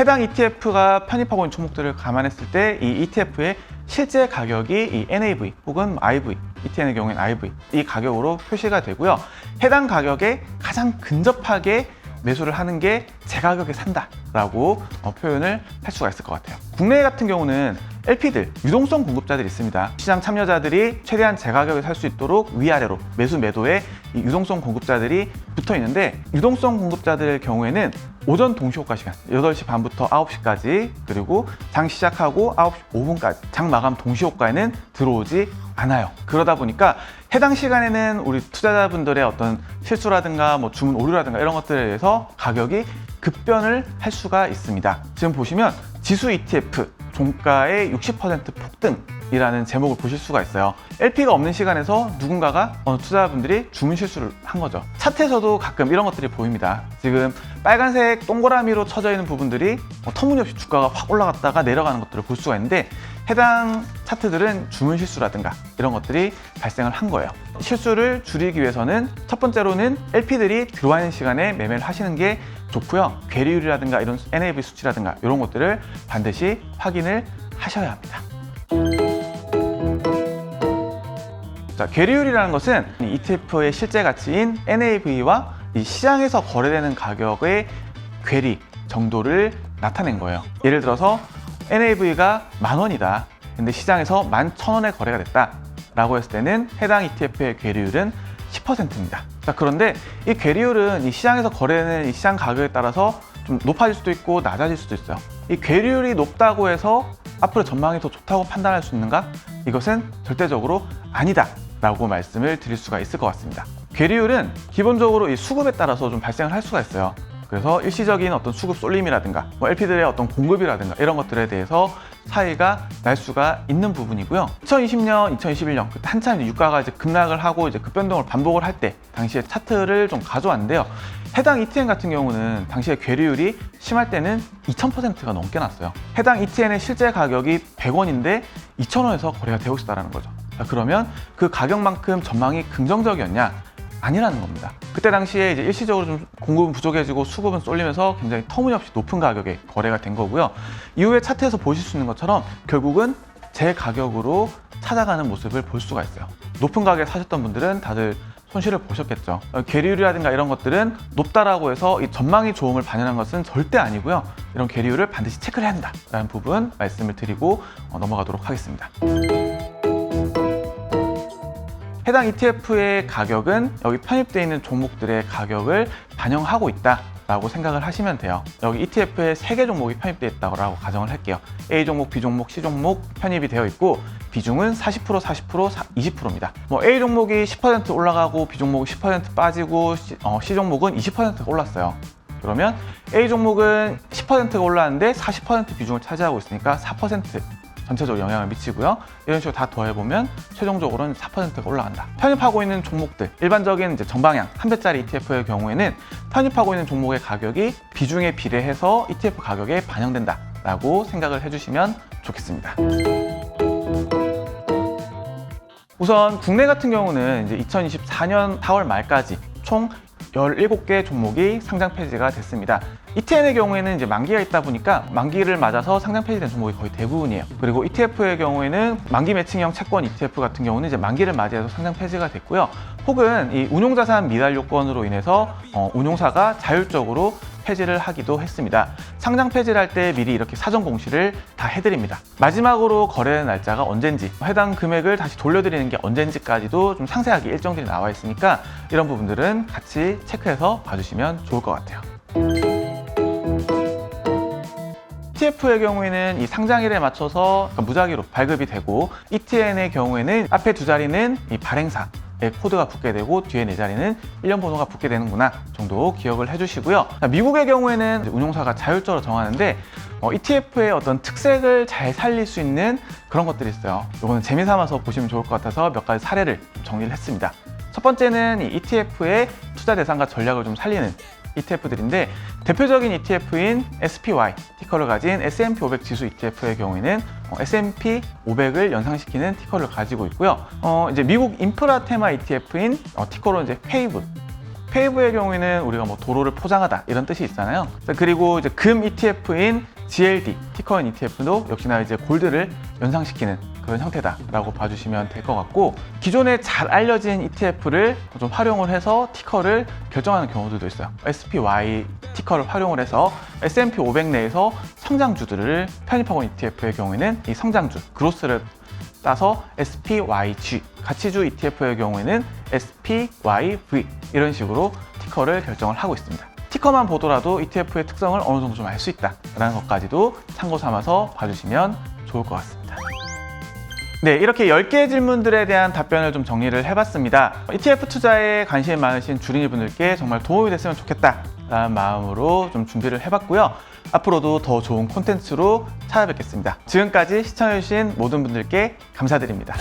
해당 ETF가 편입하고 있는 종목들을 감안했을 때 이 ETF의 실제 가격이 이 NAV 혹은 IV, ETN의 경우에는 IV 이 가격으로 표시가 되고요. 해당 가격에 가장 근접하게 매수를 하는 게 제 가격에 산다라고 표현을 할 수가 있을 것 같아요. 국내 같은 경우는 LP들, 유동성 공급자들이 있습니다. 시장 참여자들이 최대한 제 가격에 살 수 있도록 위아래로 매수 매도에 이 유동성 공급자들이 붙어 있는데, 유동성 공급자들의 경우에는 오전 동시효과 시간 8시 반부터 9시까지, 그리고 장 시작하고 9시 5분까지 장 마감 동시효과에는 들어오지 않아요. 그러다 보니까 해당 시간에는 우리 투자자분들의 어떤 실수라든가 뭐 주문 오류라든가 이런 것들에 대해서 가격이 급변을 할 수가 있습니다. 지금 보시면 지수 ETF 종가의 60% 폭등이라는 제목을 보실 수가 있어요. LP가 없는 시간에서 누군가가 투자자분들이 주문 실수를 한 거죠. 차트에서도 가끔 이런 것들이 보입니다. 지금 빨간색 동그라미로 쳐져 있는 부분들이 터무니없이 주가가 확 올라갔다가 내려가는 것들을 볼 수가 있는데, 해당 차트들은 주문 실수라든가 이런 것들이 발생을 한 거예요. 실수를 줄이기 위해서는 첫 번째로는 LP들이 들어와 있는 시간에 매매를 하시는 게 좋고요. 괴리율이라든가 이런 NAV 수치라든가 이런 것들을 반드시 확인을 하셔야 합니다. 자, 괴리율이라는 것은 ETF의 실제 가치인 NAV와 이 시장에서 거래되는 가격의 괴리 정도를 나타낸 거예요. 예를 들어서 NAV가 10,000원이다. 근데 시장에서 11,000원에 거래가 됐다 라고 했을 때는 해당 ETF의 괴리율은 10%입니다. 자, 그런데 이 괴리율은 이 시장에서 거래되는 이 시장 가격에 따라서 좀 높아질 수도 있고 낮아질 수도 있어요. 이 괴리율이 높다고 해서 앞으로 전망이 더 좋다고 판단할 수 있는가? 이것은 절대적으로 아니다 라고 말씀을 드릴 수가 있을 것 같습니다. 괴리율은 기본적으로 이 수급에 따라서 좀 발생을 할 수가 있어요. 그래서 일시적인 어떤 수급 쏠림이라든가 뭐 LP들의 어떤 공급이라든가 이런 것들에 대해서 차이가 날 수가 있는 부분이고요. 2020년, 2021년 그때 한참 유가가 이제 급락을 하고 이제 급변동을 반복을 할 때 당시에 차트를 좀 가져왔는데요. 해당 ETN 같은 경우는 당시에 괴리율이 심할 때는 2000%가 넘게 났어요. 해당 ETN의 실제 가격이 100원인데 2,000원에서 거래가 되고 있다는 거죠. 자, 그러면 그 가격만큼 전망이 긍정적이었냐? 아니라는 겁니다. 그때 당시에 이제 일시적으로 좀 공급은 부족해지고 수급은 쏠리면서 굉장히 터무니없이 높은 가격에 거래가 된 거고요. 이후에 차트에서 보실 수 있는 것처럼 결국은 제 가격으로 찾아가는 모습을 볼 수가 있어요. 높은 가격에 사셨던 분들은 다들 손실을 보셨겠죠. 괴리율이라든가 이런 것들은 높다라고 해서 이 전망이 좋음을 반영한 것은 절대 아니고요. 이런 괴리율을 반드시 체크를 해야 한다라는 부분 말씀을 드리고 넘어가도록 하겠습니다. 해당 ETF의 가격은 여기 편입되어 있는 종목들의 가격을 반영하고 있다라고 생각을 하시면 돼요. 여기 ETF에 3개 종목이 편입되어 있다고 가정을 할게요. A 종목, B 종목, C 종목 편입이 되어 있고 비중은 40%, 40%, 20%입니다. 뭐 A 종목이 10% 올라가고 B 종목이 10% 빠지고 C 종목은 20%가 올랐어요. 그러면 A 종목은 10%가 올랐는데 40% 비중을 차지하고 있으니까 4% 전체적으로 영향을 미치고요. 이런 식으로 다 더해보면 최종적으로는 4%가 올라간다. 편입하고 있는 종목들, 일반적인 이제 정방향 한 배짜리 ETF의 경우에는 편입하고 있는 종목의 가격이 비중에 비례해서 ETF 가격에 반영된다라고 생각을 해주시면 좋겠습니다. 우선 국내 같은 경우는 이제 2024년 4월 말까지 총 17개 종목이 상장 폐지가 됐습니다. ETN의 경우에는 이제 만기가 있다 보니까 만기를 맞아서 상장 폐지된 종목이 거의 대부분이에요. 그리고 ETF의 경우에는 만기 매칭형 채권 ETF 같은 경우는 이제 만기를 맞이해서 상장 폐지가 됐고요. 혹은 이 운용자산 미달 요건으로 인해서 운용사가 자율적으로 폐지를 하기도 했습니다. 상장 폐지를 할 때 미리 이렇게 사전 공시를 다 해드립니다. 마지막으로 거래된 날짜가 언젠지, 해당 금액을 다시 돌려드리는 게 언젠지까지도 좀 상세하게 일정들이 나와 있으니까 이런 부분들은 같이 체크해서 봐주시면 좋을 것 같아요. ETF의 경우에는 이 상장일에 맞춰서 무작위로 발급이 되고, ETN의 경우에는 앞에 두 자리는 이 발행사 코드가 붙게 되고 뒤에 네 자리는 1년 번호가 붙게 되는구나 정도 기억을 해주시고요. 미국의 경우에는 운용사가 자율적으로 정하는데 ETF의 어떤 특색을 잘 살릴 수 있는 그런 것들이 있어요. 이거는 재미삼아서 보시면 좋을 것 같아서 몇 가지 사례를 정리를 했습니다. 첫 번째는 이 ETF의 투자 대상과 전략을 좀 살리는 ETF들인데, 대표적인 ETF인 SPY 티커를 가진 S&P 500 지수 ETF의 경우에는 S&P 500을 연상시키는 티커를 가지고 있고요. 이제 미국 인프라 테마 ETF인 티커로 이제 페이브의 경우에는 우리가 뭐 도로를 포장하다 이런 뜻이 있잖아요. 그리고 이제 금 ETF인 GLD, 티커인 ETF도 역시나 이제 골드를 연상시키는 그런 형태다라고 봐주시면 될 것 같고, 기존에 잘 알려진 ETF를 좀 활용을 해서 티커를 결정하는 경우들도 있어요. SPY 티커를 활용을 해서 S&P 500 내에서 성장주들을 편입하고 있는 ETF의 경우에는 이 성장주, 그로스를 따서 SPYG, 가치주 ETF의 경우에는 SPYV 이런 식으로 티커를 결정을 하고 있습니다. 티커만 보더라도 ETF의 특성을 어느 정도 좀 알 수 있다라는 것까지도 참고 삼아서 봐주시면 좋을 것 같습니다. 네, 이렇게 10개의 질문들에 대한 답변을 좀 정리를 해봤습니다. ETF 투자에 관심이 많으신 주린이 분들께 정말 도움이 됐으면 좋겠다라는 마음으로 좀 준비를 해봤고요. 앞으로도 더 좋은 콘텐츠로 찾아뵙겠습니다. 지금까지 시청해주신 모든 분들께 감사드립니다.